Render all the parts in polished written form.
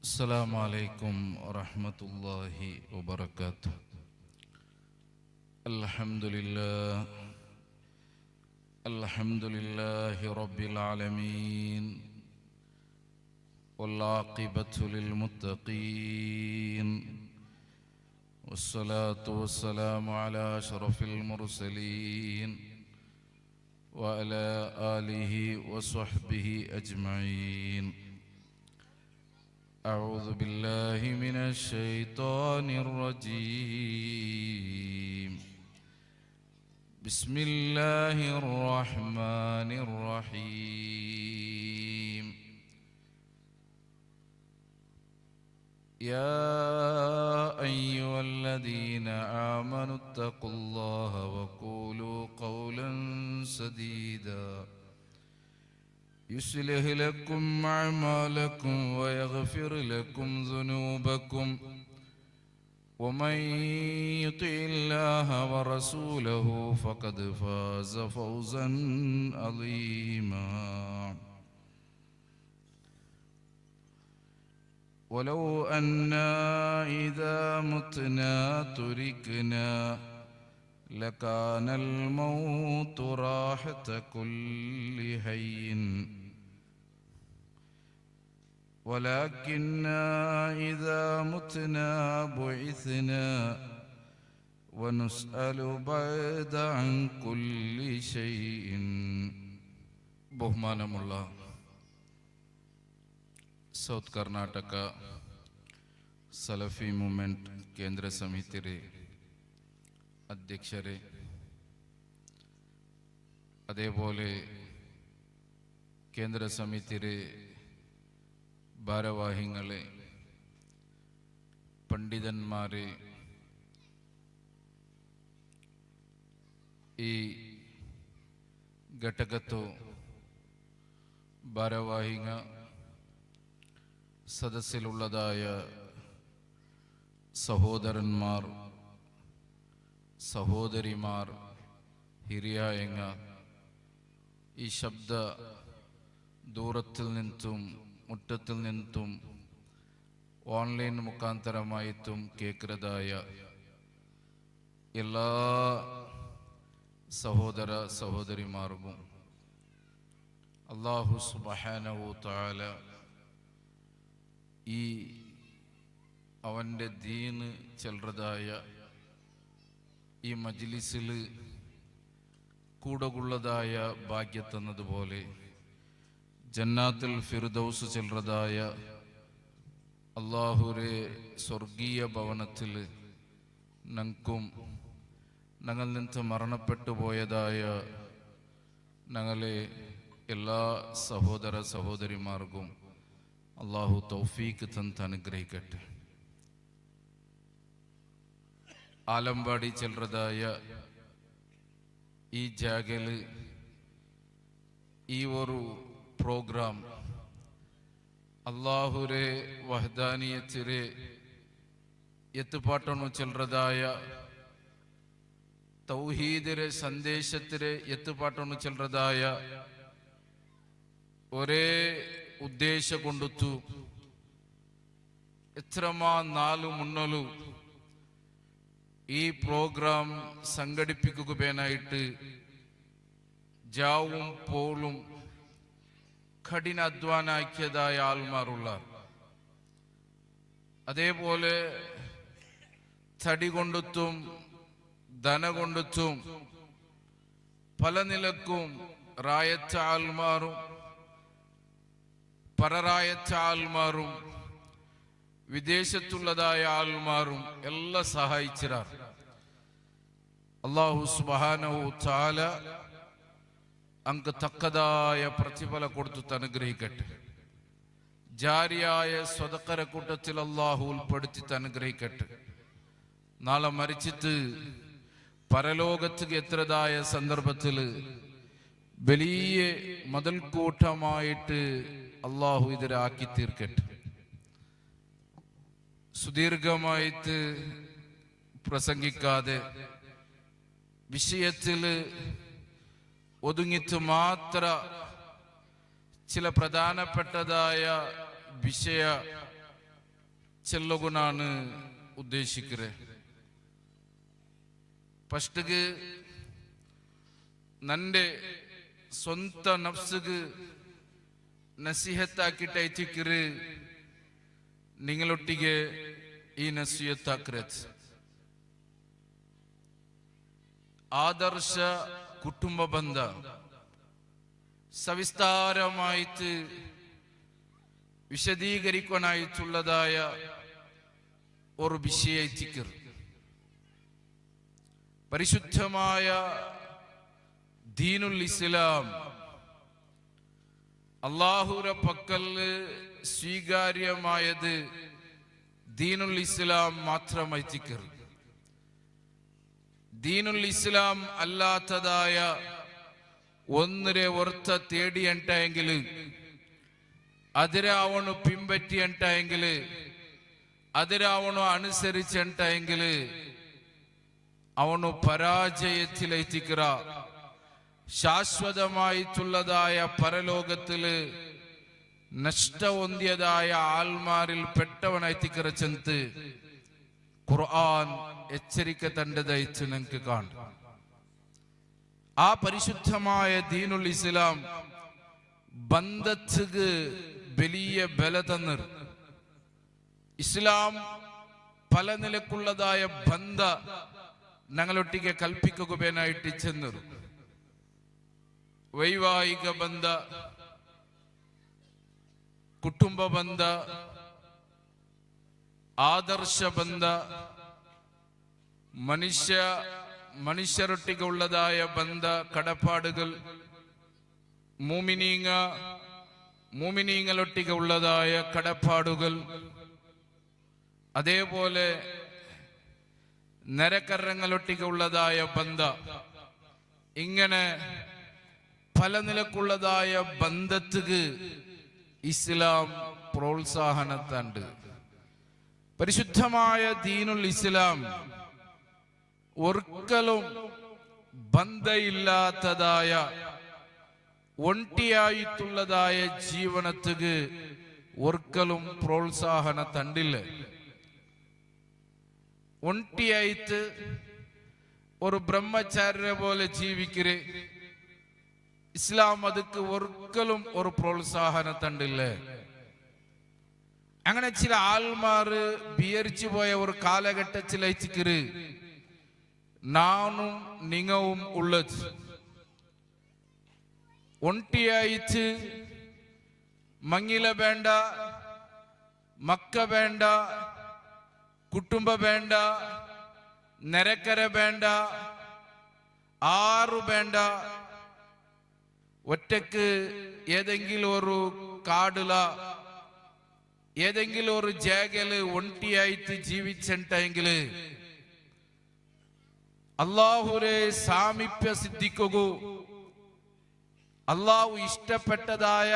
السلام عليكم ورحمة الله وبركاته. الحمد لله رب العالمين، والعاقبة للمتقين، والصلاة والسلام على أشرف المرسلين وعلى آله وصحبه أجمعين. أعوذ بالله من الشيطان الرجيم. بسم الله الرحمن الرحيم. يا أيها الذين آمنوا اتقوا الله وقولوا قولا سديدا يصلح لكم أعمالكم ويغفر لكم ذنوبكم، ومن يطع الله ورسوله فقد فاز فوزا عظيما. ولو أنا إذا متنا تركنا لكان الموت راحة كل حي، ولكننا إذا متنا بعثنا ونسأل بعد عن كل شيء. ബഹുമാനമുള്ള സൗത്ത് കർണാടക സലഫി മൂവ്മെന്റ് കേന്ദ്ര സമിതിയുടെ അധ്യക്ഷരെ, അതേപോലെ കേന്ദ്ര സമിതിയുടെ ഭാരവാഹികളെ, പണ്ഡിതന്മാരെ, ഈ ഘടകത്തോ ഭാരവാഹിക സദസ്സിലുള്ളതായ സഹോദരന്മാർ, സഹോദരിമാർ, ഹിരിയായങ്ങ, ഈ ശബ്ദ ദൂരത്തിൽ നിന്നും മുറ്റത്തിൽ നിന്നും ഓൺലൈൻ മുഖാന്തരമായിട്ടും കേൾക്കുന്നതായ എല്ലാ സഹോദര സഹോദരിമാർക്കും അല്ലാഹു സുബ്ഹാനഹു തആല ഈ അവൻ്റെ ദീന് ചെല്ലുന്നതായ ഈ മജ്ലിസിൽ കൂടെയുള്ളതായ ഭാഗ്യത്തെന്നതുപോലെ ജന്നാത്തുൽ ഫിർദൗസ് ചെല്ലുന്നതായ അല്ലാഹുവിൻ്റെ സ്വർഗീയ ഭവനത്തിൽ ഞങ്ങൾക്കും ഞങ്ങളിൽ നിന്ന് മരണപ്പെട്ടു പോയതായ ഞങ്ങളെ എല്ലാ സഹോദര സഹോദരിമാർക്കും അല്ലാഹു തൗഫീഖ് തന്ന് അനുഗ്രഹിക്കട്ടെ. ആലമ്പാടി ചെല്ലുന്നതായ ഈ ജാഗല് ഈ ഒരു പ്രോഗ്രാം അല്ലാഹുരെ വഹദാനിയത്തിരെ എത്തുപാട്ടണു ചെല്ലുന്നതായ തൗഹീദിരെ ಸಂದೇಶത്തിരെ ಎತ್ತುಪಾಟನ್ನು ಚೆಲ್ಲದಾಯ ഒരേ ಉದ್ದೇಶ ಕೊಂಡುತ್ತು എത്രമാ നാലു മുന്നലു ഈ പ്രോഗ്രാം സംഘടിപ്പിക്കുകയായിട്ട് ജാവും പോളും കഠിന അധ്വാനാക്കിയതായ ആൾമാരുള്ള, അതേപോലെ തടി കൊണ്ടുത്തും ധന കൊണ്ടുത്തും പല നിലക്കും റായച്ച ആൾമാരും പരറായച്ച ആൾമാരും വിദേശത്തുള്ളതായ ആൾമാരും എല്ലാം സഹായിച്ചിരാർ. അല്ലാഹു സുബ്ഹാനഹു തആല അങ്ക് തക്കതായ പ്രതിഫല കൊടുത്തു അനുഗ്രഹിക്കട്ടെ. ജാരിയായ സ്വതക്കര കൂട്ടത്തിൽ അല്ലാഹു ഉൾപ്പെടുത്തി അനുഗ്രഹിക്കട്ടെ. നാളെ മരിച്ചിട്ട് പരലോകത്തേക്ക് എത്രതായ സന്ദർഭത്തിൽ വലിയ മതിൽക്കൂട്ടമായിട്ട് അല്ലാഹു ഇതിരാക്കി തീർക്കട്ടെ. സുദീർഘമായിട്ട് പ്രസംഗിക്കാതെ വിഷയത്തിൽ ഒതുങ്ങിത്ത് മാത്ര ചില പ്രധാനപ്പെട്ടതായ വിഷയ ಚೆಲ್ಲೋಗು ನಾನು ಉದ್ದೇಶಿಕ್ರೆ ಫಸ್ಟ್ಗೆ ನನ್ನೆ ಸ್ವಂತ ನಫ್ಸಿಗೆ നസീഹത്താക്കിട്ടയച്ചിക്കറ് നിങ്ങളൊട്ടിಗೆ ഈ നസീഹത്താക്കരത് ആദർശ കുടുംബ ബന്ധ സവിസ്താരമായിട്ട് വിശദീകരിക്കാനായിട്ടുള്ളതായ ഒരു വിഷയത്തിക്കർ പരിശുദ്ധമായ ദീനുൽ ഇസ്ലാം അല്ലാഹുവിന്റെ പക്കൽ സ്വീകാര്യമായത് ദീനുൽ ഇസ്ലാം മാത്രമായിത്തിക്കർ ദീനുൽ ഇസ്ലാം അല്ലാത്തതായ ഒന്നിനെ ഒർത്ത തേടിയണ്ടെങ്കിൽ അതിനെ അവನು പിൻപറ്റിയണ്ടെങ്കിൽ അതിനെ അവನು അനുസരിച്ചെങ്കിൽ അവನು പരാജയത്തിലെത്തിക്കറ ശാശ്വതമായിട്ടുള്ളതായ പരലോകത്തില് നഷ്ട ಹೊಂದಿಯದಾയ ആൽമാരിൽ പെട്ടവനായിത്തിക്കറച്ചെന്ന് ഖുർആൻ എച്ചരിക്ക തണ്ടതായിട്ട് നിങ്ങൾക്ക് കാണും. ആ പരിശുദ്ധമായ ദീനുൽ ഇസ്ലാം ബന്ധത്തിക്ക് വലിയ ബല തന്നർ. ഇസ്ലാം പല നിലക്കുള്ളതായ ബന്ധ ഞങ്ങളൊട്ടിಗೆ കൽപ്പിക്കുകയായിട്ട് ചെന്നർ. ವೈವಾಹಿಕ ಬಂಧ, ಕುಟುಂಬ ಬಂಧ, ಆದರ್ಶ ಬಂಧ, മനുഷ്യരൊട്ടിಗೆ ഉള്ളതായ ബന്ധ കടപ്പാടുകൾ, മൂമിനീങ്ങളൊട്ടിಗೆ ഉള്ളതായ കടപ്പാടുകൾ, അതേപോലെ നരകരങ്ങളൊട്ടിಗೆ ഉള്ളതായ ബന്ധ, ഇങ്ങനെ പല നിലക്കുള്ളതായ ബന്ധത്തിക്ക് ഇസ്ലാം പ്രോത്സാഹനത്തുണ്ട്. പരിശുദ്ധമായ ദീനുൽ ഇസ്ലാം ഒരിക്കലും ബന്ധമില്ലാത്തതായ ഒണ്ടിയായിട്ടുള്ളതായ ജീവനത്തിക്ക് ഒരിക്കലും പ്രോത്സാഹന തണ്ടില്ല. ഒണ്ടിയായിട്ട് ഒരു ബ്രഹ്മചാര്യ പോലെ ജീവിക്കരെ ഇസ്ലാം അതുക്ക് ഒരിക്കലും ഒരു പ്രോത്സാഹന തണ്ടില്ല. അങ്ങനെ ചില ആൾമാര് വിയരിച്ചു പോയ ഒരു കാലഘട്ടത്തിലയച്ചിക്കര് നാനും നിങ്ങവും ഉള്ളത്. ഒണ്ടിയായിട്ട് മങ്ങില വേണ്ട, മക്ക വേണ്ട, കുടുംബ വേണ്ട, നരക്കര വേണ്ട, ആറു വേണ്ട, ഒറ്റക്ക് ഏതെങ്കിലും ഒരു കാടില ഏതെങ്കിലും ഒരു ജാഗയില് ഒണ്ടിയായിട്ട് ജീവിച്ചിട്ടെങ്കില് അള്ളാഹുരെ സാമീപ്യ സിദ്ധിക്കൂ, അള്ളാഹു ഇഷ്ടപ്പെട്ടതായ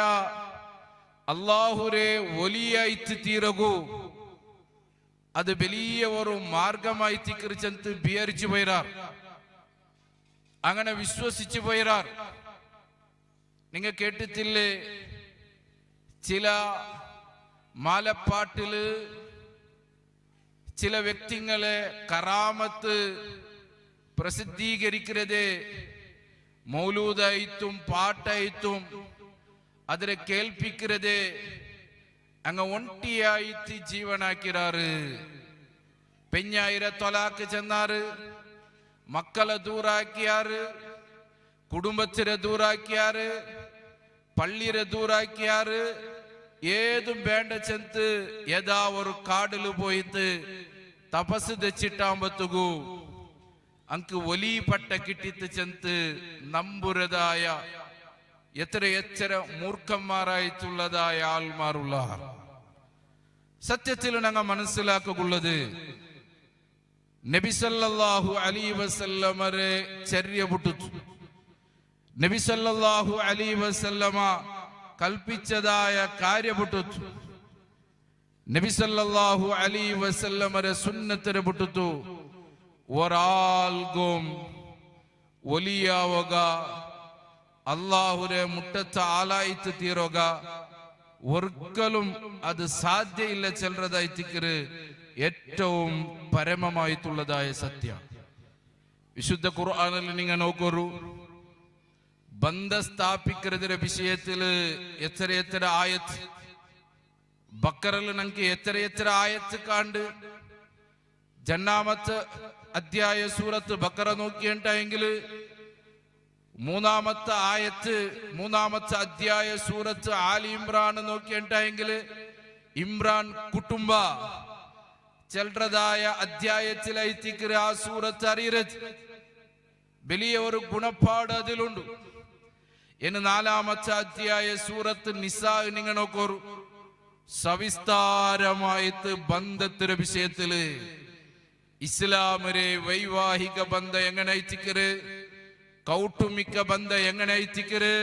അള്ളാഹുരെ വലിയായിട്ട് തീരകൂ. അത് വലിയ ഒരു മാർഗമായി തിരിച്ചെന്ന് വിചാരിച്ചു പോയിരാർ, അങ്ങനെ വിശ്വസിച്ചു പോയിരാർ. നിങ്ങൾ കേട്ടിട്ടില്ലേ, ചില മാലപ്പാട്ടില് ചില വ്യക്തികളെ കറാമത്ത് പ്രസിദ്ധീകരിക്കുന്നത് മൗലൂദായിട്ടും പാട്ടായിട്ടും അതിനെ കേൾപ്പിക്കുന്നത് അങ്ങ് ഒണ്ടിയായിട്ട് ജീവനാക്കിറാറ്. പെഞ്ഞായിര തൊലാക്ക് ചെന്നാറ്, മക്കളെ ദൂറാക്കിയാറ്, കുടുംബത്തിനെ ദൂറാക്കിയാറ്, പള്ളിയെ ദൂറാക്കിയാറ്. ഏതും വേണ്ട ചെന്ന് ഏതാ ഒരു കാടില് പോയിട്ട് തപസ് തെച്ചിട്ടാകുമ്പത്തുകൂ അങ്ക് ഒലി പട്ട കിട്ടിത്ത് ചെന്ന് നമ്പുരതായ എത്ര മൂർഖന്മാരായിട്ടുള്ളതായ ആൾമാരുള്ള. സത്യത്തിൽ ഞങ്ങൾ മനസ്സിലാക്കുള്ളത് നബി സല്ലല്ലാഹു അലൈഹി വസല്ലമരെ ചര്യ പൊട്ടുത്തു. നബി സല്ലല്ലാഹു അലൈഹി വസല്ലമ കൽപ്പിച്ചതായ കാര്യ പൊട്ടുത്തു. നബി സല്ലല്ലാഹു അലൈഹി വസല്ലമരെ സുന്നത്തിനെ പൊട്ടുത്തു. ഒരാൾക്കും ഒലിയാവുക, അള്ളാഹുരെ മുട്ടത്ത് ആലായിട്ട് തീരുക, ഒരിക്കലും അത് സാധ്യയില്ല ചെല്ലതായിത്തിക്കറ് ഏറ്റവും പരമമായിട്ടുള്ളതായ സത്യ. വിശുദ്ധ ഖുർആനിൽ നിങ്ങൾ നോക്കൂ, ബന്ധ സ്ഥാപിക്കുന്നതിന്റെ വിഷയത്തില് എത്ര ആയത്ത് ബക്കറിൽ നമുക്ക് എത്ര ആയത്ത് കാണ്ട്. ജന്നാമത്തെ അധ്യായ സൂറത്ത് ബക്കറ നോക്കിയിട്ടെങ്കിൽ മൂന്നാമത്തെ ആയത്ത് മൂന്നാമത്തെ അധ്യായ സൂറത്ത് ആലി ഇമ്രാൻ നോക്കിയിട്ടെങ്കിൽ ഇമ്രാൻ കുടുംബ ചെല്ലതായ അധ്യായത്തിലെത്തിക്കുന്ന ആ സൂറത്ത് അറിയരുത്. വലിയ ഒരു ഗുണപ്പാട് അതിലുണ്ട്. ഇനി നാലാമത്തെ അധ്യായ സൂറത്ത് നിസാ നിങ്ങൾ നോക്കൂ, സവിസ്താരമായിട്ട് ബന്ധത്തിന്റെ വിഷയത്തില് ഇസ്ലാമിലെ വൈവാഹിക ബന്ധം എങ്ങനെ എത്തിക്കര്, കൗട്ടുമിക ബന്ധം എങ്ങനെ എത്തിക്കര്,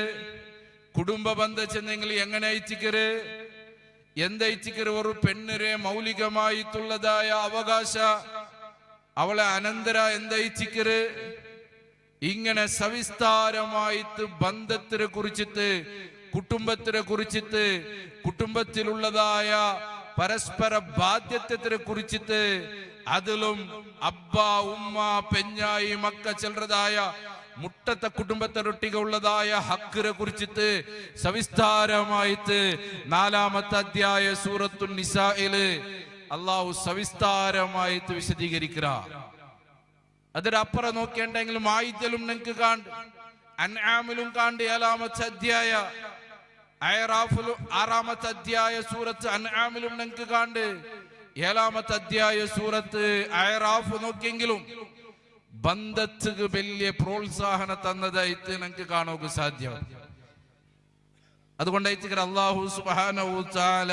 കുടുംബ ബന്ധം ചെന്നെങ്കിൽ എങ്ങനെ എത്തിക്കര്, എന്തയച്ചിക്കര് ഒരു പെണ്ണിനെ മൗലികമായിട്ടുള്ളതായ അവകാശ, അവളെ അനന്തര എന്തയച്ചിക്കര്, ഇങ്ങനെ സവിസ്താരമായിട്ട് ബന്ധത്തിനെ കുറിച്ചിട്ട് കുടുംബത്തിനെ കുറിച്ചിട്ട് കുടുംബത്തിലുള്ളതായ പരസ്പര ബാധ്യത്തെ കുറിച്ചിട്ട് അതിലും അബ്ബ ഉമ്മ പെഞ്ഞായി മക്ക ചെല്ലതായ മുട്ടത്തെ കുടുംബത്തിനൊട്ടിക ഉള്ളതായ ഹക്കിനെ കുറിച്ചിട്ട് സവിസ്താരമായിട്ട് നാലാമത്തെ അധ്യായ സൂറത്തുൻ നിസായില് അള്ളാഹു സവിസ്താരമായിട്ട് വിശദീകരിക്കുക. അതിനപ്പുറം നോക്കേണ്ടെങ്കിലും ആയിത്തിലും നിങ്ങൾക്ക് കാണ്ട്, അൻആമിലും കാണ്ട് ഏഴാമത്തെ അധ്യായ, അയറാഫിലും ആറാമത്തെ അധ്യായ സൂറത്ത് അൻആമിലും നിങ്ങൾക്ക് കാണ്ട്, ഏഴാമത്തെ അധ്യായ സൂറത്ത് അയറാഫ് നോക്കിയെങ്കിലും ബന്ധത്തിന് വലിയ പ്രോത്സാഹനം തന്നതായിട്ട് നിങ്ങൾക്ക് കാണുക സാധ്യം. അതുകൊണ്ടായിട്ട് അല്ലാഹു സുബ്ഹാനഹു വ തആല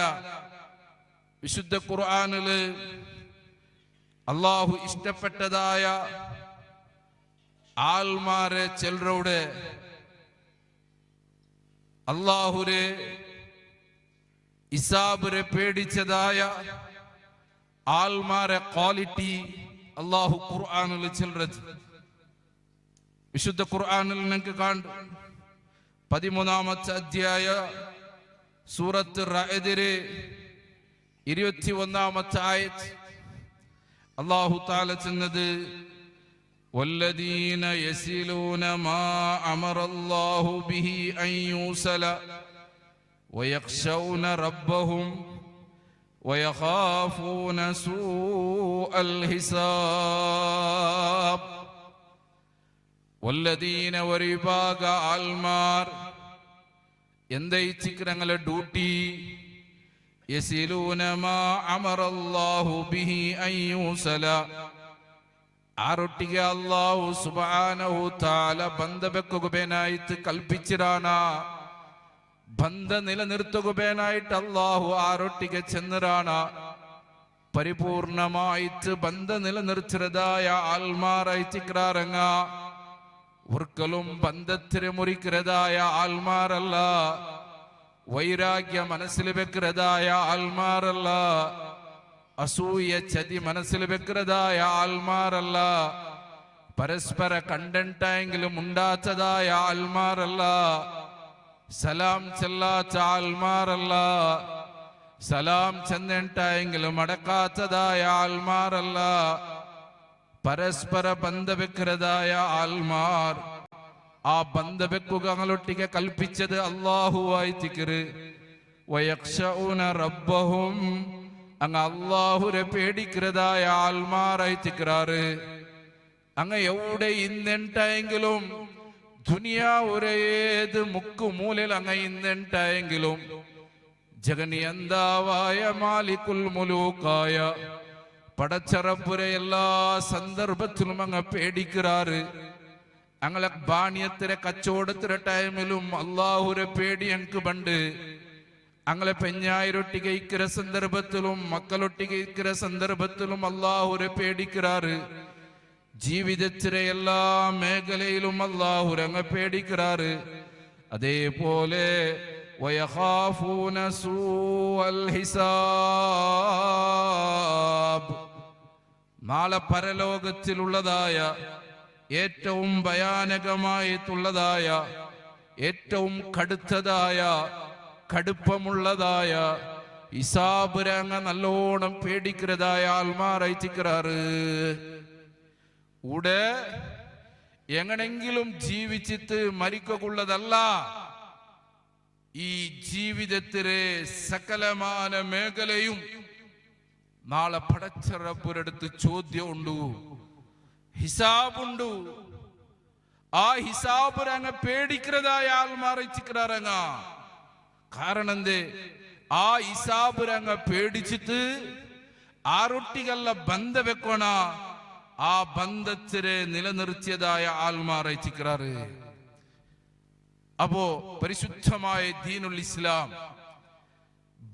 വിശുദ്ധ ഖുർആനില് അല്ലാഹു ഇഷ്ടപ്പെട്ടതായ ആൾമാരെ ചിലരോട് അല്ലാഹുരെ ഇസാബിനെ പേടിച്ചതായ ആൾമാരെ ക്വാളിറ്റി അല്ലാഹു ഖുർആനിൽ ചിലരത് വിശുദ്ധ ഖുർആനിൽ നിങ്ങൾക്ക് കാണും. 13ാമത്തെ അധ്യായ സൂറത്ത് റഅദിലെ 21ാമത്തെ ആയത്ത് അല്ലാഹു തആല ചെന്നത് വല്ലദീന യസിലൂന മാ അമറല്ലാഹു ബിഹി അൻ യൂസല വയഖ്ശൗന റബ്ബഹും വയഖാഫൂന സൂഅൽ ഹിസാബ്. വല്ലദീന വരിബാഗ ആൽമാർ എന്തയിച്ചിക്ക് ഞങ്ങളെ ഡ്യൂട്ടി യസിലൂന മാ അമറല്ലാഹു ബിഹി അൻ യൂസല, ആരൊട്ടിಗೆ അല്ലാഹു സുബ്ഹാനഹു തആല ബന്ധവെക്കുകനായിട്ട് കൽപ്പിച്ചിരാന, ബന്ധ നിലനിർത്തുകനായിട്ട് അല്ലാഹു ആരൊട്ടിಗೆ ചെന്നരാന, പരിപൂർണമായിട്ട് ബന്ധ നിലനിർത്തുന്നതായ ആൽമാറായിട്ടിക്രാറങ്ങ, ഒരിക്കലും ബന്ധത്തിനെ മുറിക്കുന്നതായ ആൽമാരല്ല, വൈരാഗ്യ മനസ്സിൽ വെക്കുന്നതായ ആൽമാരല്ല, അസൂയ ചതി മനസ്സിൽ വെക്കുന്നതായ ആൽമാരല്ല, പരസ്പര കണ്ടന്റായെങ്കിലും ഉണ്ടാത്തതായ ആൽമാരല്ല, സലാം ചെല്ലാത്ത ആൽമാരല്ല, സലാം ചെന്നിട്ടായെങ്കിലും അടക്കാത്തതായ ആൽമാരല്ല, പരസ്പര ബന്ധവെക്കുന്നതായ ആൽമാർ. ആ ബന്ധവെക്കുകങ്ങളൊട്ടിಗೆ കൽപ്പിച്ചത് അല്ലാഹുവായിത്തിക്കറ്. വയഖ്ശഊന റബ്ബഹും, അങ്ങ് അല്ലാഹുരെ പേടിക്കുന്നതായ ആൽമാറായിത്തിക്കറാറ്. അങ്ങ് എവിടെ ഇന്നെണ്ടായെങ്കിലും ദുനിയാവുരെ ഏത് മുക്കുമൂലയിൽ അങ്ങ് ഇന്നെണ്ടായെങ്കിലും ജഗനിയന്താവായ മാലിക്കുൽ മുലൂക്കായ പടച്ചറപ്പുരെ എല്ലാ സന്ദർഭത്തിലും അങ്ങ് പേടിക്കാറ്. ഞങ്ങളെ ബാണ്യത്തിലെ കച്ചവടത്തിലെ ടൈമിലും അല്ലാഹുരെ പേടി ഞങ്ങൾക്ക് പണ്ട്. ഞങ്ങളെ പെഞ്ഞായിരൊട്ടിಗೆ ഇക്കിற സന്ദർഭത്തിലും മക്കളൊട്ടിಗೆ ഇക്കിற സന്ദർഭത്തിലും അല്ലാഹുരെ പേടിക്കാറ്. ജീവിതത്തിലെ എല്ലാ മേഖലയിലും അല്ലാഹുരെ അങ്ങ് പേടിക്കാറ്. അതേപോലെ വയഖാഫൂന സൂഅൽ ഹിസാബ്, നാളെ പരലോകത്തിലുള്ളതായ ഏറ്റവും ഭയാനകമായിട്ടുള്ളതായ ഏറ്റവും കടുത്തതായ കടുപ്പമുള്ളതായ ഹിസാബ് രംഗ നല്ലോണം പേടിക്കുന്നതായ ആൾമാറായിട്ടിക്കറാറ് ഉടെ എങ്ങനെങ്കിലും ജീവിച്ചിട്ട് മരിക്കുള്ളതല്ല. ഈ ജീവിതത്തിലെ സകലമാന മേഖലയും നാളെ പടച്ച റബ്ബുരടുത്ത് ചോദ്യമുണ്ട്, ഹിസാബുണ്ട്. ആ ഹിസാബ് രംഗ പേടിക്കുന്നതായ ആൾമാറിച്ചിക്കറങ്ങ. കാരണം എന്തേ? ആ ഹിസാബ് രംഗ പേടിച്ചിട്ട് ആറൊട്ടികല്ല ബന്ധ വെക്കണ, ആ ബന്ധത്തിനെ നിലനിർത്തിയതായ ആൾമാറിച്ചിക്കറാറ്. അപ്പോ പരിശുദ്ധമായ ദീനുൽ ഇസ്ലാം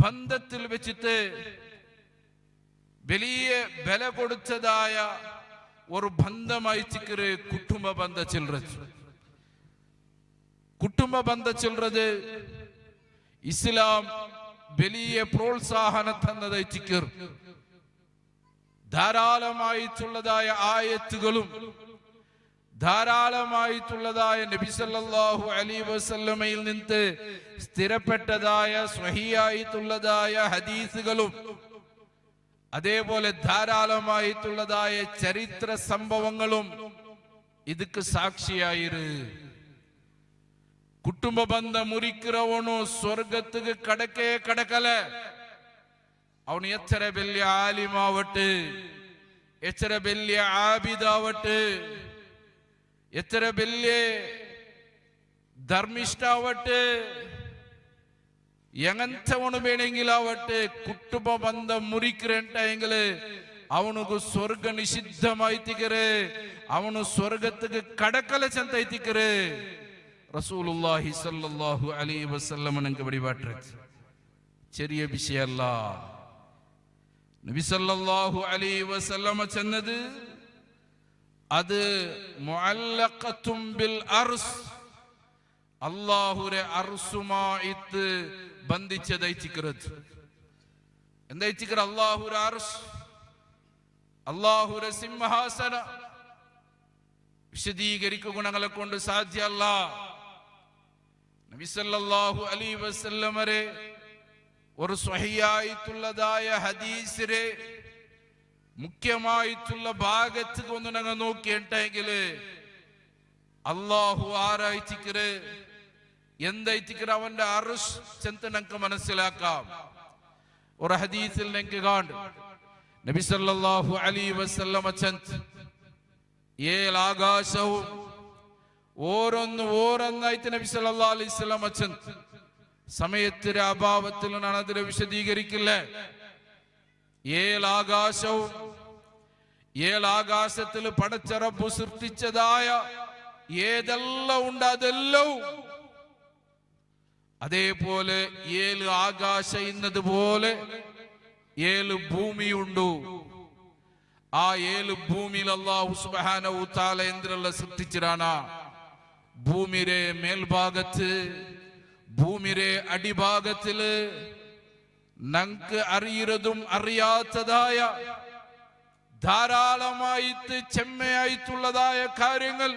ബന്ധത്തിൽ വെച്ചിട്ട് വലിയ വില കൊടുത്തതായ ഒരു ബന്ധമായി ചിക്കറ് കുടുംബ ബന്ധ ചെല്ലുന്നത്. കുടുംബ ബന്ധ ചെല്ലുന്നത് ഇസ്ലാം വലിയ പ്രോത്സാഹനം തന്നതായി ചിക്കർ. ധാരാളമായിട്ടുള്ളതായ ആയത്തുകളും ധാരാളമായിട്ടുള്ളതായ നബി സല്ലല്ലാഹു അലൈഹി വസല്ലമയിൽ നിന്ന് സ്ഥിരപ്പെട്ടതായ സ്വഹീഹായിട്ടുള്ളതായ ഹദീസുകളും അതേപോലെ ധാരാളമായിട്ടുള്ളതായ ചരിത്ര സംഭവങ്ങളും ഇതൊക്കെ സാക്ഷിയായിരു. കുടുംബ ബന്ധം മുറിக்கிறവನು സ്വർഗத்துக்கு കടക്കേ കടക്കല. അവൻ എത്ര വലിയ ആലിമാവട്ടെ, എത്ര വലിയ ആബിദാവട്ടെ, എത്ര വലിയ ധർമ്മിഷ്ഠാവട്ടെ, എങ്ങനത്തവണ് വേണമെങ്കിലാവട്ടെ, കുടുംബ ബന്ധം മുറിக்கிறെങ്കില് അവനുക്ക് സ്വർഗ നിഷിദ്ധമായിത്തിക്കറ്, അവന് സ്വർഗத்துக்கு കടക്കല ചെന്തൈത്തിക്കറ്. റസൂലുള്ളാഹി സ്വല്ലല്ലാഹു അലൈഹി വസല്ലം നമുക്ക് വെളിപാട്ട് ചെറിയ വിഷയമല്ല. നബി സല്ലല്ലാഹു അലൈഹി വസല്ലം ചെന്നത് അത് മുഅല്ലഖത്തും ബിൽ അർസ്, അല്ലാഹുരെ അർസുമായിട്ട് ബന്ധിച്ചതൈത്തിക്കറത്. എന്തായിത്തിക്കറ? അല്ലാഹുരെ അർസ്, അല്ലാഹുരെ സിംഹാസന. വിശദീകരിക്കുക ഗുണങ്ങളെ കൊണ്ട് സാധ്യമല്ല. നബി സല്ലല്ലാഹു അലൈഹി വസല്ലമരെ ഒരു സ്വഹീഹായിട്ടുള്ളതായ ഹദീസിലെ മുഖ്യമായിട്ടുള്ള ഭാഗത്ത് ഒന്ന് ഞങ്ങൾ നോക്കിയിട്ടെങ്കില് അല്ലാഹു ആരായിത്തിക്കറ്, എന്തായിത്തിക്കറ്, അവന്റെ അർശ് ചെന്ന് ഞങ്ങൾക്ക് മനസ്സിലാക്കാം. ഒരു ഹദീസിൽ ഞങ്ങൾക്ക് കാണും നബി സല്ലല്ലാഹു അലൈഹി വസല്ലമ ചെന്ന് ആകാശവും ഓരോന്നായിട്ട് നബി സല്ലല്ലാഹു അലൈഹി വസല്ലമ ചെന്ന് സമയത്തിന്റെ അഭാവത്തിൽ ഞാൻ അതിനെ വിശദീകരിക്കില്ല. ആകാശവും ആകാശത്തിൽ പടച്ച റബ്ബ് സൃഷ്ടിച്ചതായ ഏതെല്ലാം ഉണ്ട് അതെല്ലാം, അതേപോലെ 7 ആകാശം ഇന്നതുപോലെ 7 ഭൂമിയുണ്ട്. ആ 7 ഭൂമിയിൽ അല്ലാഹു സുബ്ഹാനഹു തആല എന്തെല്ലാം സൃഷ്ടിച്ചിരാണ്? ഭൂമിയുടെ മേൽഭാഗത്ത്, ഭൂമിയുടെ അടിഭാഗത്തില് നമുക്ക് അറിയുന്നതും അറിയാത്തതായ ധാരാളമായിട്ട് ചെമ്മയായിട്ടുള്ളതായ കാര്യങ്ങൾ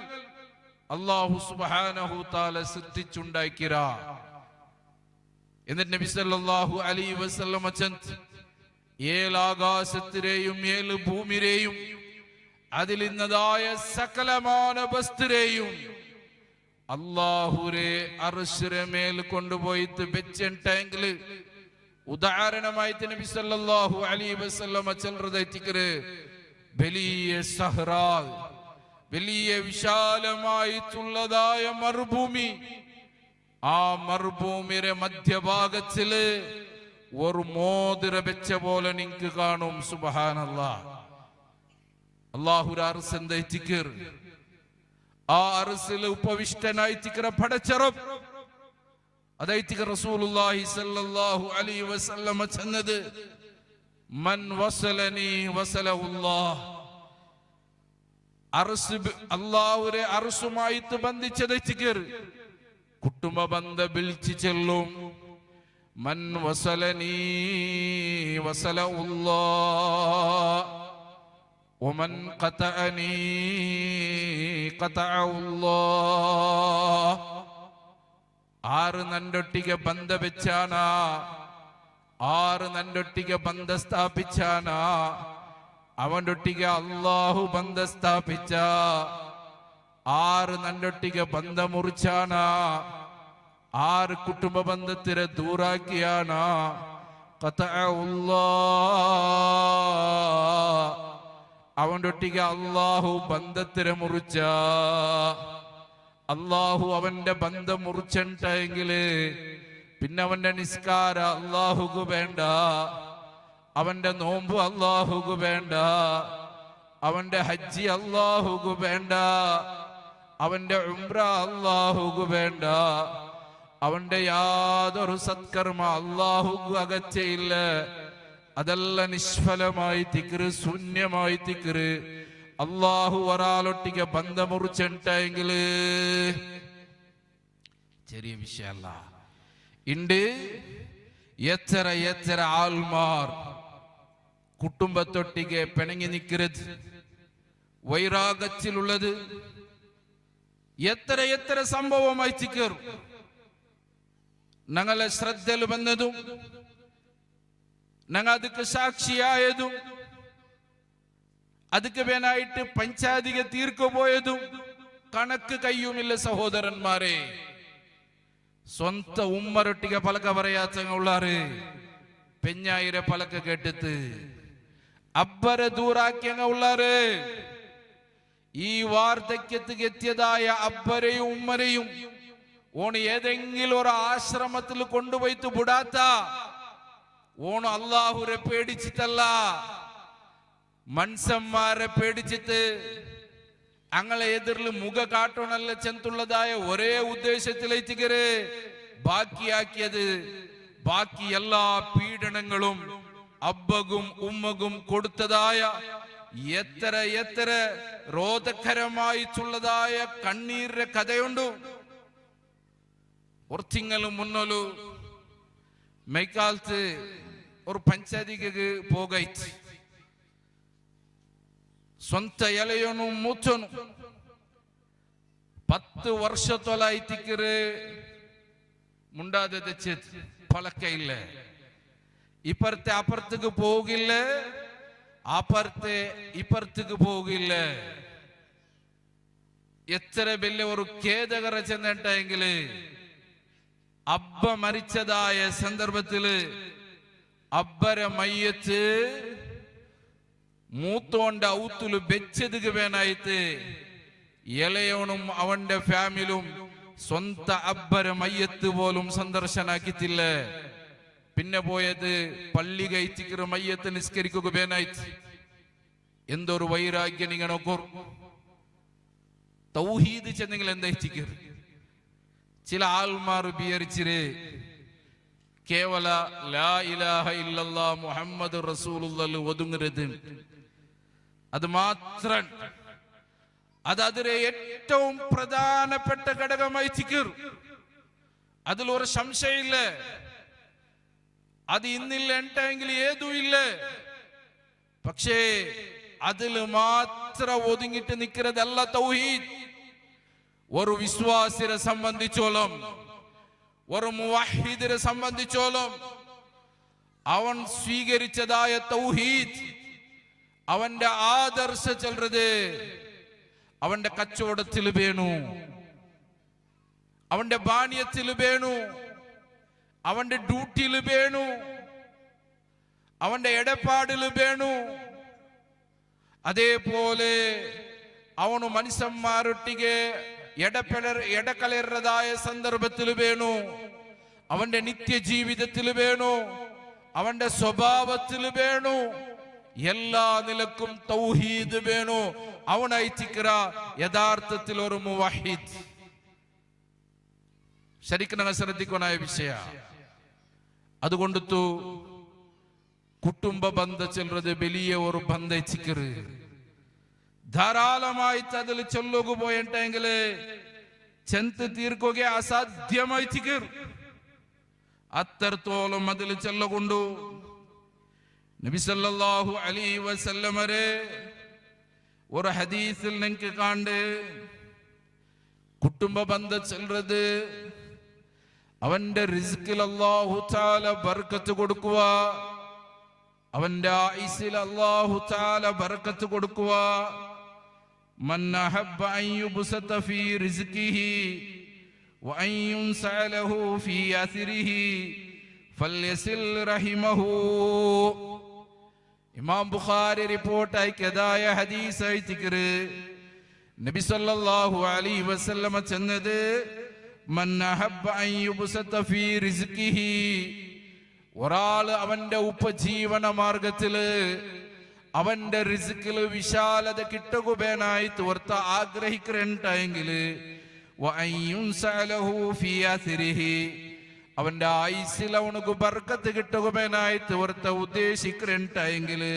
അല്ലാഹു സുബ്ഹാനഹു തആല സൃഷ്ടിച്ചുണ്ടാക്കിയ. എന്നിട്ട് നബി സല്ലല്ലാഹു അലൈഹി വസല്ലം 7 ആകാശത്തിലെയും 7 ഭൂമിയിലെയും അതിലിന്നതായ സകലമാന വസ്തുരെയും അല്ലാഹുരെ അർശിന്റെ മേൽ കൊണ്ടുപോയിട്ട് വെച്ചിട്ടെങ്കിൽ, ഉദാഹരണമായിട്ട് നബി സല്ലല്ലാഹു അലൈഹി വസല്ലം ചെല്ലുന്നതായിട്ടിക്കറ് വലിയ സഹ്റാ, വലിയ വിശാലമായിട്ടുള്ളതായ മരുഭൂമി. ആ മരുഭൂമിയുടെ മധ്യഭാഗത്തില് ഒരു മോതിര വെച്ച പോലെ നിങ്ങൾക്ക് കാണും. സുബ്ഹാനല്ലാഹ്. അല്ലാഹുരെ അർശ് എന്തായിട്ടിക്കറ്? ആ അർശിൽ ഉപവിഷ്ടനായിട്ടിക്കറ പടച്ചറബ്. അതായിട്ടിക്കറ റസൂലുള്ളാഹി സ്വല്ലല്ലാഹു അലൈഹി വസല്ലം ചെന്നത് മൻ വസലനി വസലഹുല്ലാഹ്. അർശ് അല്ലാഹുരെ അർശുമായിട്ട് ബന്ധിച്ചതായിട്ടിക്കറ് കുടുംബ ബന്ധ വിളിച്ചു ചെല്ലും. മൻ വസലനി വസലഹുല്ലാഹ് വമൻ ഖതഅനി ഖതഅഹുല്ലാഹ്. ಆರು ನನ್ನೊಟ್ಟಿಗೆ ಬಂಧ ಬೆಚ್ಚಾನ, ಆರು ನನ್ನೊಟ್ಟಿಗೆ ಬಂಧ ಸ್ಥಾಪಿಚಾನ, ಅವನೊಟ್ಟಿಗೆ ಅಲ್ಲಾಹು ಬಂಧ ಸ್ಥಾಪಿച്ച. ആറ് നന്നൊട്ടിಗೆ ಬಂಧ മുറിച്ചാന, ആറ് കുടുംബ ബന്ധത്തിനെ ദൂരാക്കിയാന. അവനൊട്ടിಗೆ അല്ലാഹു ബന്ധത്തിനെ മുറിച്ച. അല്ലാഹു അവന്റെ ബന്ധം മുറിച്ചിട്ടെങ്കില് പിന്നെ അവന്റെ നിസ്കാര അല്ലാഹുക്ക് വേണ്ട, അവന്റെ നോമ്പ് അല്ലാഹുക്ക് വേണ്ട, അവന്റെ ഹജ്ജി അല്ലാഹുക്ക് വേണ്ട, അവന്റെ ഉംറ അല്ലാഹുക്ക് വേണ്ട, അവന്റെ യാതൊരു സത്കർമ്മ അല്ലാഹുക്ക് അകച്ചയില്ല. അതെല്ലാം നിഷ്ഫലമായി തിക്കറ്, ശൂന്യമായി തിക്കറ്. അല്ലാഹു ഒരാളൊട്ടിക്ക് ബന്ധം മുറിച്ചിട്ടെങ്കില് ചെറിയ വിഷയമല്ല. ഇണ്ട് എത്ര എത്ര ആൾമാർ കുടുംബത്തൊട്ടിക്ക് പിണങ്ങി നിൽക്കരുത്, വൈരാഗത്തിലുള്ളത് എത്ര എത്ര സംഭവമായി തിക്കറും. ഞങ്ങളെ ശ്രദ്ധയിൽ വന്നതും ഞങ്ങൾ ಅದಕ್ಕೆ സാക്ഷിയായതും ಅದಕ್ಕೆ വേനായിട്ട് പഞ്ചായത്തിക്ക് തീർക്കുപോയതും കണക്ക് കയ്യുമില്ല സഹോദരന്മാരെ. സ്വന്തം ഉമ്മരൊട്ടിക പലക പറയാത്തങ്ങുള്ളാറ് പെഞ്ഞായിരെ പലക കേട്ടിട്ട് അബ്ബരെ ദൂരാക്കിയങ്ങ ഉള്ളാറ്. ഈ വാർദ്ധക്യത്തിക്ക് എത്തിയതായ അബ്ബരെയും ഉമ്മരെയും ഓണ് ഏതെങ്കിലും ഒരു ആശ്രമത്തിൽ കൊണ്ടുപോയിട്ട് വിടാത്ത ഓണ് അല്ലാഹുരെ പേടിച്ചിട്ടല്ല, മനുഷ്യന്മാരെ പേടിച്ചിട്ട് അങ്ങളെ എതിരിൽ മുഖ കാട്ടണല്ല ചെന്നുള്ളതായ ഒരേ ഉദ്ദേശത്തിലേക്കര് ബാക്കിയാക്കിയത്. ബാക്കി എല്ലാ പീഡനങ്ങളും അബ്ബകും ഉമ്മകും കൊടുത്തതായ എത്ര എത്ര രോധകരമായിട്ടുള്ളതായ കണ്ണീരിന്റെ കഥയുണ്ട്. ഒർത്തിങ്ങളും മുന്നോലു മൈക്കാലത്ത് ഒരു പഞ്ചായത്തിക്ക് പോകായിട്ട് ಸ್ವಂತ ಎಲೆಯೋನು ಮೂಚೋನು 10 ವರ್ಷತೊಲಾಯ್ತಿಕ್ಕರೆ ಮುಂಡಾದ ದೆಚ್ಚೆತ್ ಫಲಕ ಇಲ್ಲ. ഇപ്പുറത്തെ അപ്പുറത്തേക്ക് പോകില്ല, അപ്പുറത്തെ ഇപ്പുറത്തേക്ക് പോകില്ല. എത്ര വലിയ ഒരു ഖേദകര ചെന്നിട്ടെങ്കില് അബ്ബ മരിച്ചതായ സന്ദർഭത്തില് അബ്ബരെ മയ്യത്ത് മൂത്തോണ്ട ഔത്തുല് വെച്ചതുക്ക് വേനായിട്ട് ഇളയവനും അവന്റെ ഫാമിലും സ്വന്തം അബ്ബരെ മയ്യത്ത് പോലും സന്ദർശനാക്കിത്തില്ല. പിന്നെ പോയത് പള്ളി കഴിച്ചിട്ട് മയ്യത്ത് നിസ്കരിക്കുക വേനായിട്ട്. എന്തൊരു വൈരാഗ്യം നിങ്ങൾ നോക്കൂ. തൗഹീദ് ചെന്നെങ്കിൽ എന്താ ചില ആൾമാർ വിചാരിച്ചിര് കേവല ലാ ഇലാഹ ഇല്ലല്ലാ മുഹമ്മദ് റസൂലുള്ളാഹി ഒതുങ്ങരുത്, അത് മാത്രം. അതിലെ ഏറ്റവും പ്രധാനപ്പെട്ട ഘടകമായി ചിക്കർ, അതിലൊരു സംശയമില്ല. അത് ഇന്നില്ല എണ്ടെങ്കിൽ ഏതും ഇല്ല. പക്ഷേ അതിൽ മാത്രം ഒതുങ്ങിട്ട് നിൽക്കുന്നതല്ല തൗഹീദ്. ഒരു വിശ്വാസിയെ സംബന്ധിച്ചോളം, ഒരു മുവഹിദിനെ സംബന്ധിച്ചോളം അവൻ സ്വീകരിച്ചതായ തൗഹീദ്, അവന്റെ ആദർശ ചെല്ലുന്നത് അവന്റെ കച്ചവടത്തിൽ വേണു, അവന്റെ ബാണ്യത്തിൽ വേണു, അവന്റെ ഡ്യൂട്ടിയിൽ വേണു, അവന്റെ ഇടപാടിൽ വേണു. അതേപോലെ അവನು മനുഷ്യന്മാരൊട്ടിಗೆ എടകലരുന്നതായ സന്ദർഭത്തിൽ വേണു, അവന്റെ നിത്യജീവിതത്തിൽ വേണു, അവന്റെ സ്വഭാവത്തിൽ വേണു. എല്ലാ നിലക്കും തൗഹീദ് വേണു. അവനായിത്തിക്കറ യഥാർത്ഥത്തിൽ ഒരു മുവഹിദ്. ശരിക്കും ഞങ്ങൾ ശ്രദ്ധിക്കണായ വിഷയ. അതുകൊണ്ടു കുടുംബ ബന്ധ ചെല്ലുന്നത് വലിയ ഒരു ബന്ധിച്ചിക്കറ്. ധാരാളമായിട്ട് അതിൽ ചൊല്ലുക പോയിട്ടെങ്കില് ചെന്ത് തീർക്കുക അസാധ്യമായി തിക്കർ. അത്രത്തോളം അതിൽ ചൊല്ലുകൊണ്ടു നബി സല്ലല്ലാഹു അലൈഹി വസല്ലമരെ ഒരു ഹദീസിൽ നിങ്ങൾക്ക് കാണ്ട് കുടുംബ ബന്ധ ചെല്ലുന്നത് അവന്റെ റിസ്കിൽ അല്ലാഹു തആല ബർക്കത്ത് കൊടുക്കുക, അവന്റെ ആയുസ്സിൽ അല്ലാഹു തആല ബർക്കത്ത് കൊടുക്കുക. മൻ അഹബ്ബ അൻ യുബ്സത ഫീ റിസ്കിഹി വഅൻ യുൻസഅ ലഹു ഫീ അസ്രിഹി ഫൽയസിൽ റഹിമഹു. ഇമാം ബുഖാരി റിപ്പോർട്ട് ആക്കിയതായ ഹദീസ് ആയിത്തിക്കറ് നബി സല്ലല്ലാഹു അലൈഹി വസല്ലമ ചെന്നത്, മൻ അഹബ്ബ അൻ യുബ്സത ഫീ റിസ്കിഹി, ഒരാള് അവന്റെ ഉപജീവന മാർഗത്തില് അവന്റെ റിസ്കില് വിശാലത കിട്ടുകയായി തോർത്ത ആഗ്രഹിക്കുന്നുണ്ടെങ്കില് വഅൻ യുൻസഅ ലഹു ഫീ അസ്രിഹി, അവന്റെ ആയുസ്സിൽ അവനക്ക് ബർക്കത്ത് കിട്ടുകയായി തോർത്ത ഉദ്ദേശിക്കുന്നുണ്ടെങ്കില്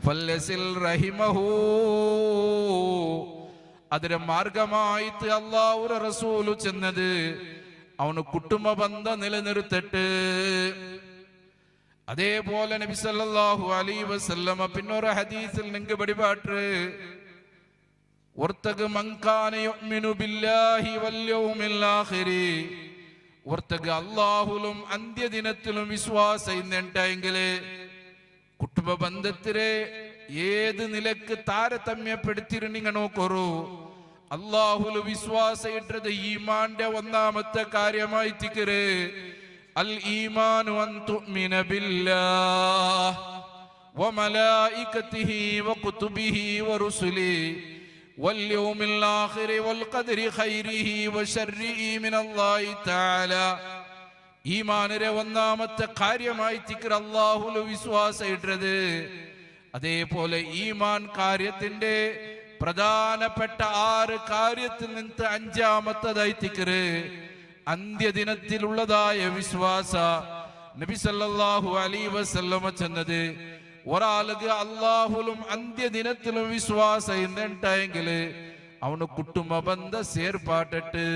ഫൽയസിൽ റഹിമഹു, അതിന്റെ മാർഗമായിട്ട് അല്ലാഹുവിന്റെ റസൂൽ ചെന്നത് അവന് കുടുംബ ബന്ധം നിലനിർത്തട്ട്. അതേപോലെ നബി സല്ലല്ലാഹു അലൈഹി വസല്ലമ പിന്നൊരു ഹദീസിൽ നിങ്ങൾക്ക് പഠിപ്പാട്ട്, ഒർത്തക മൻകാന യുഅ്മിനു ബില്ലാഹി വൽ യൗമിൽ ആഖിരി, ഒർത്തക അല്ലാഹുലും അന്ത്യദിനത്തിലും വിശ്വാസം ഇന്നുണ്ടെങ്കില് കുടുംബ ബന്ധത്തിലെ ഏത് നിലക്ക് താരതമ്യപ്പെടുത്തിരുന്നിങ്ങ നോക്കറു, അല്ലാഹുൽ വിശ്വാസം ഇട്ടത് ഈമാന്റെ ഒന്നാമത്തെ കാര്യമായി തിക്കറ്. അൽ ഈമാനു അൻ തുഅ്മിന ബില്ലാഹ് വമലായികതിഹി വകുതുബിഹി വറുസുലിഹി വൽ യൗമിൽ ആഖിരി വൽ ഖദരി ഖൈരിഹി വശർരിഹി മിനല്ലാഹി തആല. ഈമാനിലെ ഒന്നാമത്തെ കാര്യമായി തിക്കറ് അല്ലാഹുൽ വിശ്വാസം ഇട്ടത്. അതേപോലെ ഈമാൻ കാര്യത്തിന്റെ പ്രധാനപ്പെട്ട 6 കാര്യത്തിൽ നിന്ന് 5-ാമത്തതായി തിക്കറ് അന്ത്യദിനത്തിലുള്ളതായ വിശ്വാസ. നബി സല്ലല്ലാഹു അലൈഹി വസല്ലമ ചെന്നത്, ഒരാൾക്ക് അല്ലാഹുലും അന്ത്യദിനത്തിലും വിശ്വാസം ഇന്നുണ്ടെങ്കില് അവന് കുടുംബ ബന്ധം സേർപ്പാട്ടിട്ട്.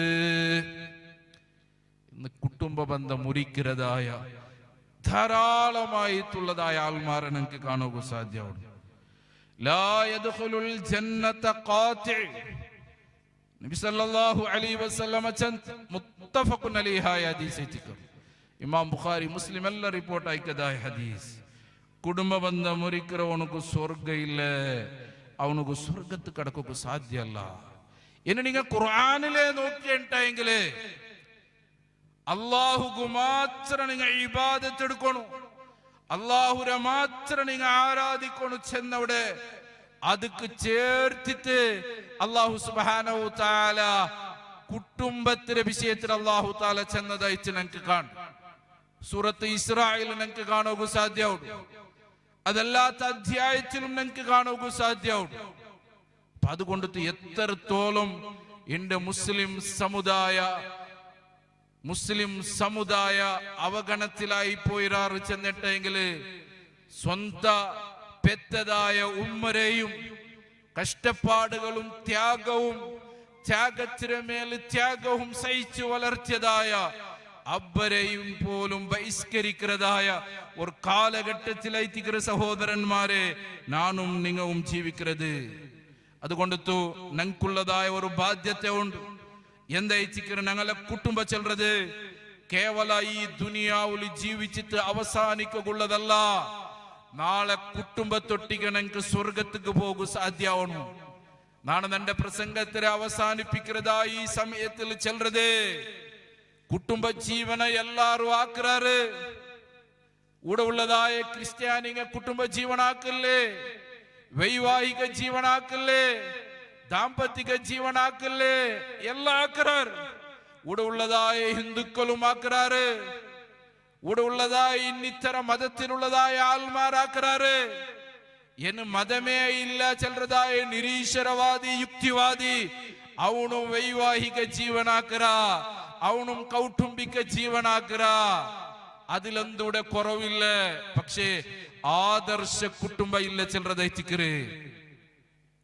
ഇന്ന് കുടുംബ ബന്ധം മുറിക്കുന്നതായ ധാരാളമായിട്ടുള്ളതായ ആൾമാരെ നിങ്ങൾക്ക് കാണുക സാധ്യമാണ്. ലാ യദ്ഖുലുൽ ജന്നത ഖാതി', നബി സല്ലല്ലാഹു അലൈഹി വസല്ലമ മുത്തഫഖുൻ അലൈഹി ഹദീസ് ഇത്തിക്കർ ഇമാം ബുഖാരി മുസ്ലിം എല്ലാം റിപ്പോർട്ട് ആയിക്കതായ ഹദീസ്. കുടുംബ ബന്ധം മുറിக்கிறவனுக்கு സ്വർഗ്ഗം ഇല്ല, അവനുക്ക് സ്വർഗ്ഗത്ത് കടക്കുക സാധ്യമല്ല. ഇനി നിങ്ങൾ ഖുർആനിലെ നോക്കിയിട്ടെങ്കില് അല്ലാഹുക്ക് മാത്രം നിങ്ങൾ ഇബാദത്ത് എടുക്കണം, അല്ലാഹുരെ മാത്രം നിങ്ങൾ ആരാധിക്കണം ചെന്നവിടെ അതുക്ക് ചേർത്തിട്ട് അല്ലാഹു സുബ്ഹാനഹു തആല കുടുംബത്തിന്റെ വിഷയത്തിൽ അല്ലാഹു തആല ചെന്നതായിട്ട് നിങ്ങൾക്ക് കാണും. സൂറത്ത് ഇസ്രായിൽ നിങ്ങൾക്ക് കാണുക സാധ്യമാണ്, അതല്ലാത്ത അധ്യായത്തിലും നിങ്ങൾക്ക് കാണുക സാധ്യമാണ്. അപ്പൊ അതുകൊണ്ട് എത്രത്തോളം എന്റെ മുസ്ലിം സമുദായ അവഗണത്തിലായി പോയിരാറ് ചെന്നിട്ടെങ്കില് സ്വന്ത പെറ്റതായ ഉമ്മരെയും കഷ്ടപ്പാടുകളും ത്യാഗത്തിനുമേൽ ത്യാഗവും സഹിച്ചു വളർത്തിയതായ അബ്ബരെയും പോലും ബഹിഷ്കരിക്കുന്നതായ ഒരു കാലഘട്ടത്തിലായി സഹോദരന്മാരെ നാനും നിങ്ങളും ജീവിക്കുന്നത്. അതുകൊണ്ട് ഞങ്ങൾക്കുള്ളതായ ഒരു ബാധ്യത ഉണ്ട്. എന്തായിച്ചിക്കറ് ഞങ്ങളെ കുടുംബം ചെല്ലുന്നത് കേവല ഈ ദുനിയാവിൽ ജീവിച്ചിട്ട് അവസാനിക്കുള്ളതല്ല. നാളെ കുടുംബത്തൊട്ടിക്ക് ഞങ്ങൾക്ക് സ്വർഗത്തേക്ക് പോകും സാധ്യമാവണം. നാളെ എന്റെ പ്രസംഗത്തെ അവസാനിപ്പിക്കുന്നതായി ഈ സമയത്തിൽ ചെല്ലുന്നത് കുടുംബ ജീവന എല്ലാരും ആക്കുറാറ്. ഇവിടെ ഉള്ളതായ ക്രിസ്ത്യാനിക കുടുംബ ജീവനാക്കല്ലേ, വൈവാഹിക ജീവനാക്കല്ലേ, ദാമ്പത്തിക ജീവനാക്കല്ലേ, എല്ലാം ആക്കുറാറ്. ഇവിടെ ഉള്ളതായ ഹിന്ദുക്കളും ആക്കുറാറ്, ഇവിടെ ഉള്ളതായ ഇന്നിത്തര മതത്തിലുള്ളതായ ആൾമാരാക്കുറാറ്. എന്ന് മതമേ ഇല്ല ചെല്ലതായ നിരീശ്വരവാദി യുക്തിവാദി അവനും വൈവാഹിക ജീവനാക്കുറ, അവനും കൗട്ടുംബിക ജീവനാക്കുറ. അതിലെന്തൂടെ കുറവില്ല. പക്ഷേ ആദർശ കുടുംബ ഇല്ല ചെല്ലതായിട്ടിക്കറ്.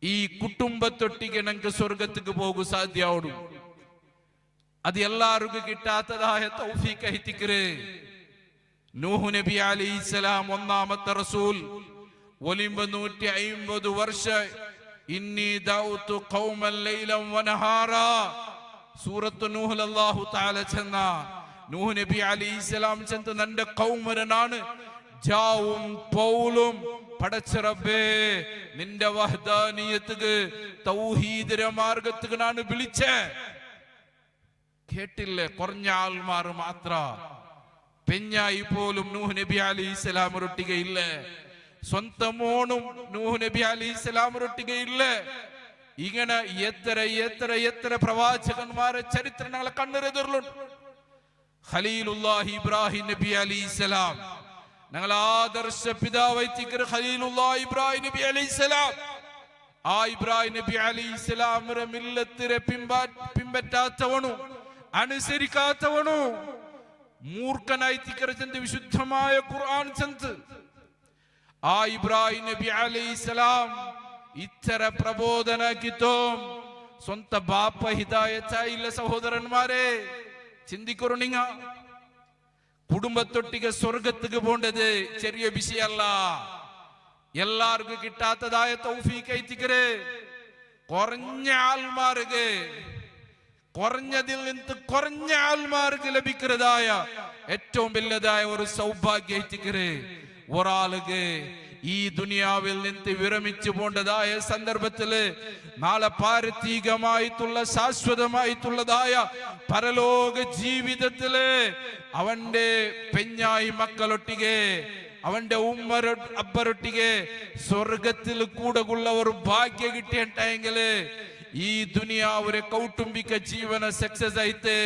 ഈ കുടുംബത്തൊട്ടിക്ക് ഞങ്ങൾക്ക് സ്വർഗത്തേക്ക് പോകും സാധ്യമാവും. അത് എല്ലാവർക്കും കിട്ടാത്തതായ തൗഫീഖ് ആയിട്ടിക്കറ്. നൂഹ് നബി അലൈഹിസ്സലാം ഒന്നാമത്തെ റസൂൽ 150 വർഷം ഇന്നി ദഅഉതു ഖൗമൻ ലൈലൻ വനഹാറ സൂറത്ത് നൂഹ് അല്ലാഹു തആല ചെന്ന നൂഹ് നബി അലൈഹിസ്സലാം ചെന്ന് നിന്റെ കൗമരനാണ് ജാവും പൗലും പടച്ച റബ്ബേ നിന്റെ വഹ്ദാനിയത്തുക്ക് തൗഹീദിന്റെ മാർഗത്തുക്ക് ഞാൻ വിളിച്ചേ. കേട്ടില്ലേ? കുറഞ്ഞ ആൾമാർ മാത്ര പെഞ്ഞായി പോലും നൂഹ് നബി അലൈഹിസ്സലാം ഒരൊട്ടികയില്ലേ. സ്വന്തം മോണും നൂഹ് നബി അലൈഹിസ്സലാം ഒരൊട്ടികയില്ലേ. ഇങ്ങനെ എത്ര എത്ര എത്ര പ്രവാചകന്മാരെ ചരിത്രം ഞങ്ങളെ കണ്ണെതിർലുണ്ട്. ഖലീലുല്ലാഹി ഇബ്രാഹിം നബി അലൈഹിസ്സലാം ഞങ്ങൾ ആദർശ പിതാവായി ഖലീലുല്ലാഹി ഇബ്രാഹിം നബി അലൈഹിസ്സലാം. ആ ഇബ്രാഹിം നബി അലൈഹിസ്സലാമിന്റെ മില്ലത്തിനെ പിൻപറ്റാത്തവണു അനുസരിക്കാത്തവണു മൂർഖനായി തിക്കറച്ചെന്ന് വിശുദ്ധമായ ഖുർആൻ ചെന്ന് ആ ഇബ്രാഹിം നബി അലൈഹിസ്സലാം ഇത്തര പ്രബോധനാക്കിത്തോം സ്വന്തം ബാപ്പ ഹിദായത്തായില്ല. സഹോദരന്മാരെ ചിന്തിക്കൊരു, നിങ്ങ കുടുംബത്തൊട്ടിക സ്വർഗത്തുക്ക് പോണ്ടത് ചെറിയ വിഷയല്ല. എല്ലാവർക്കും കിട്ടാത്തതായ തൗഫീഖ് എത്തിക്കര്. കുറഞ്ഞ ആൾമാർക്ക്, കുറഞ്ഞതിൽ നിന്ന് കുറഞ്ഞ ആൾമാർക്ക് ലഭിക്കുന്നതായ ഏറ്റവും വലുതായ ഒരു സൗഭാഗ്യം എത്തിക്കര്. ഒരാൾക്ക് ഈ ദുനിയാവിൽ നിന്ന് വിരമിച്ചു പോണ്ടതായ സന്ദർഭത്തില് നാളെ പാരത്രികമായിട്ടുള്ള ശാശ്വതമായിട്ടുള്ളതായ പരലോക ജീവിതത്തില് അവന്റെ പെഞ്ഞായി മക്കളൊട്ടികെ അവന്റെ ഉമ്മര അബ്ബരൊട്ടികെ സ്വർഗത്തിൽ കൂടെ ഉള്ള ഒരു ഭാഗ്യം കിട്ടിയിട്ടെങ്കില് ഈ ദുനിയാവുരെ കൗട്ടുംബിക ജീവന സക്സസ് ആയിട്ട്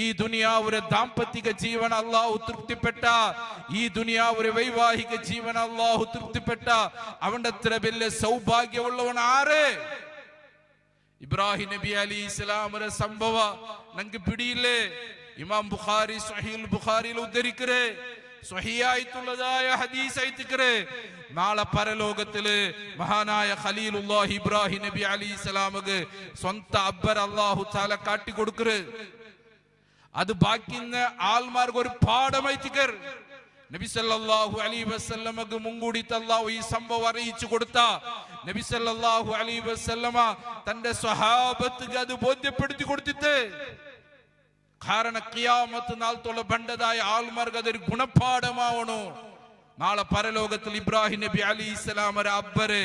ഈ ദുനിയാവുരെ ദാമ്പത്തിക ജീവന അല്ലാഹു തൃപ്തിപ്പെട്ട ഈ ദുനിയാവുരെ വൈവാഹിക ജീവന അല്ലാഹു തൃപ്തിപ്പെട്ട അവന്റെ അത്ര വലിയ സൗഭാഗ്യമുള്ളവൻ ആര്? ഇബ്രാഹിം നബി അലൈഹിസ്സലാമിന്റെ സംഭവ നമുക്ക് പിടിയില്ലേ? ഇമാം ബുഖാരി സ്വഹീഹുൽ ബുഖാരിയിൽ ഉദ്ധരിക്കരേ, സ്വഹീഹായിട്ടുള്ളതായ ഹദീസ് ആയിത്തിക്കരേ. നാളെ പരലോകത്തില് മഹാനായ ഖലീലുല്ലാഹി ഇബ്രാഹിം നബി അലൈഹിസ്സലാമക്ക് സ്വന്തം അബ്ബർ അല്ലാഹു തആല കാട്ടിക്കൊടുക്കര്. അത് ബാക്കിന്ന ആൾമാർക്ക് ഒരു പാഠമായിത്തിക്കർ. നബി സല്ലല്ലാഹു അലൈഹി വസല്ലമക്ക് മുൻകൂടി അല്ലാഹു ഈ സംഭവം അറിയിച്ചു കൊടുത്ത നബി സല്ലല്ലാഹു അലൈഹി വസല്ലമ തന്റെ സ്വഹാബത്തുക്ക് അത് ബോധ്യപ്പെടുത്തി കൊടുത്തിട്ട്, കാരണം ഖിയാമത്ത് നാളത്തോളം ബണ്ടതായ ആൾമാർക്ക് അതൊരു ഗുണപാഠമാവണോ. നാളെ പരലോകത്തിൽ ഇബ്രാഹിം നബി അലൈഹിസ്സലാമര അബ്ബര്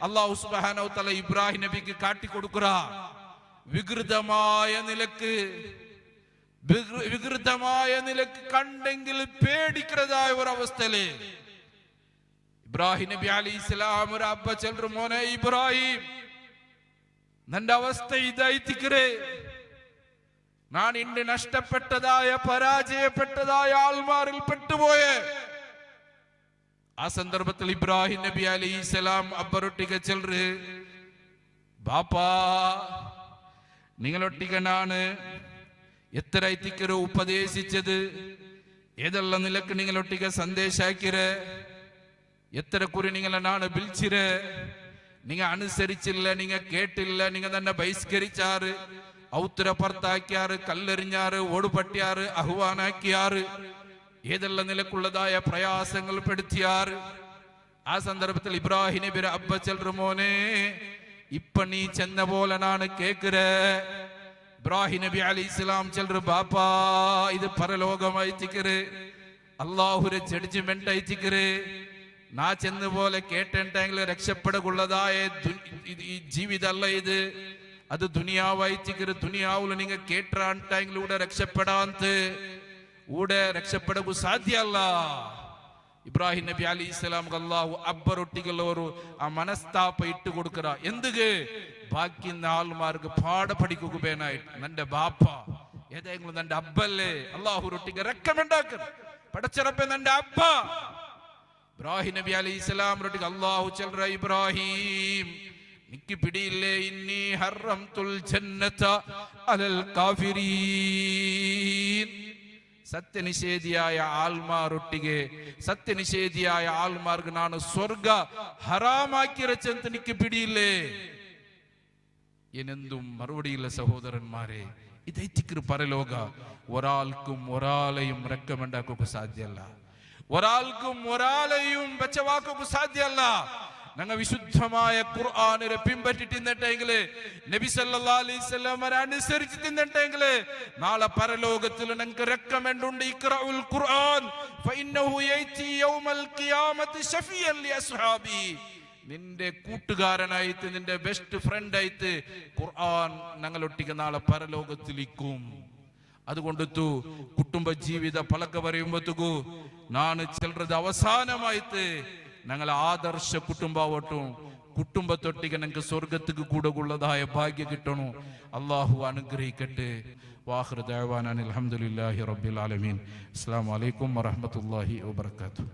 അല്ലാഹു സുബ്ഹാനഹു വ തആല ഇബ്രാഹിം നബിക്ക് കാട്ടിക്കൊടുക്കുക. വികൃതമായ നിലക്ക് കണ്ടെങ്കിൽ പേടിക്കുന്നതായ ഒരവസ്ഥയില് ഇബ്രാഹിം നബി അലൈഹിസ്സലാമര അബ്ബ ചെല്ലു, മോനെ ഇബ്രാഹിം നിന്റെ അവസ്ഥ ഇതായിത്തിക്കരേ. ഞാൻ ഇന്ന് നഷ്ടപ്പെട്ടതായ പരാജയപ്പെട്ടതായ ആൾമാരിൽ പെട്ടുപോയെ. ആ സന്ദർഭത്തിൽ ഇബ്രാഹിം നബി അലൈഹിസ്സലാം അബ്ബറൊട്ടിക ചെല്ലു, ബാപ്പാ നിങ്ങളൊട്ടികനാണ് എത്ര എത്തിക്കരോ ഉപദേശിച്ചത്, ഏതെല്ലാം നിലക്ക് നിങ്ങളൊട്ടിക സന്ദേശാക്കിര്, എത്ര കുറി നിങ്ങളാണ് വിളിച്ചിര്, നിങ്ങ അനുസരിച്ചില്ല, നിങ്ങ കേട്ടില്ല, നിങ്ങ തന്നെ ബഹിഷ്കരിച്ചാറ്, ഔത്തര പുറത്താക്കിയാറ്, കല്ലെറിഞ്ഞാറ്, ഓടുപട്ടിയാറ്, ആഹ്വാനാക്കിയാറ്, ഏതെല്ലാം നിലക്കുള്ളതായ പ്രയാസങ്ങൾ പെടുത്തിയാറ്. ആ സന്ദർഭത്തിൽ ഇബ്രാഹിം നബി അബ്ബ ചെല്ലു, മോനെ ഇപ്പൊ നീ ചെന്ന പോലെ നാണ് കേക്കര്. ഇബ്രാഹിം നബി അലൈഹിസ്സലാം ചെല്ലു, ബാപ്പാ ഇത് പരലോകമായി തിക്കര്, അള്ളാഹുരെ ജഡ്ജ്മെന്റ് അയച്ചിക്കര്. നാ ചെന്ന പോലെ കേട്ടെങ്കിൽ രക്ഷപ്പെടുള്ളതായ ഈ ജീവിതല്ല ഇത്, അത് ദുനിയാവായിച്ചിക്കര്. ദുനിയാവുല് നിങ്ങ കേട്ടാണ്ടെങ്കിലൂടെ രക്ഷപ്പെടാന്ത് ഊടെ രക്ഷപ്പെടുക സാധ്യല്ല. ഇബ്രാഹിം നബി അലൈഹിസ്സലാം അല്ലാഹു അബ്ബറൊട്ടികളോരു ആ മനസ്താപ ഇട്ട് കൊടുക്കറ. എന്തുക ബാക്കി ആൾമാർക്ക് പാഠ പഠിക്കുകയായിട്ട് നന്റെ ബാപ്പ ഏതെങ്കിലും നന്റെ അബ്ബല്ലേ അല്ലാഹു റൊട്ടിക റെക്കമെൻഡാക്കർ പടച്ചറപ്പെ നന്റെ അബ്ബ. ഇബ്രാഹിം നബി അലൈഹിസ്സലാം റൊട്ടിക അല്ലാഹു ചെല്ലറ, ഇബ്രാഹിം നിക്ക് പിടിയില്ലേ, ഇന്നി ഹറംതുൽ ജന്നത അലൽ കാഫിരീൻ. സത്യനിഷേധിയായ ആൾമാരൊട്ടിಗೆ സത്യനിഷേധിയായ ആൾമാർക്ക് ನಾನು ಸ್ವರ್ಗ ഹറാമാക്കി ರಚಂತ നിക്ക് പിടിയില്ലേ എന്നെന്തും മറുപടിയില്ല. സഹോദരന്മാരെ, ഇതൈത്തിക്കു പരലോക ഒരാൾക്കും ഒരാളെയും റെക്കമെൻഡ് ആക്കുക സാധ്യമല്ല, ഒരാൾക്കും ഒരാളെയും ബച്ചവാക്കുക സാധ്യമല്ല. ഞങ്ങൾ വിശുദ്ധമായ ഖുർആനെ പിൻപറ്റി തിന്നിട്ടെങ്കിൽ നബി സല്ലല്ലാഹു അലൈഹി വസല്ലം അനുസരിച്ച് തിന്നിട്ടെങ്കിൽ നാളെ പരലോകത്തിൽ ഞങ്ങൾക്ക് റെക്കമെൻഡ് ഉണ്ട്. ഇഖ്റഉൽ ഖുർആൻ ഫഇന്നഹു യഅതി യൗമൽ ഖിയാമത്തി ശഫിയൻ ലി അസ്ഹാബി. നിന്റെ കൂട്ടുകാരനായിട്ട് നിന്റെ ബെസ്റ്റ് ഫ്രണ്ട് ആയിട്ട് ഖുർആൻ ഞങ്ങളൊട്ടിക്ക് നാളെ പരലോകത്തിലിക്കും. അതുകൊണ്ടു കുടുംബ ജീവിത പലക പറയുമ്പോഴത്തേക്കു നാണ് ചെല്ലത് അവസാനമായിട്ട് ഞങ്ങൾ ആദർശ കുടുംബാവട്ടും കുടുംബത്തൊട്ടിക്ക് ഞങ്ങൾക്ക് സ്വർഗത്തിക്ക് കൂടെ ഉള്ളതായ ഭാഗ്യം കിട്ടണു. അള്ളാഹു അനുഗ്രഹിക്കട്ടെ. വാഖിറു ദഅവാനാ അൽഹംദുലില്ലാഹി റബ്ബിൽ ആലമീൻ. അസ്സലാമു അലൈക്കും വറഹ്മത്തുള്ളാഹി വബറകാതുഹു.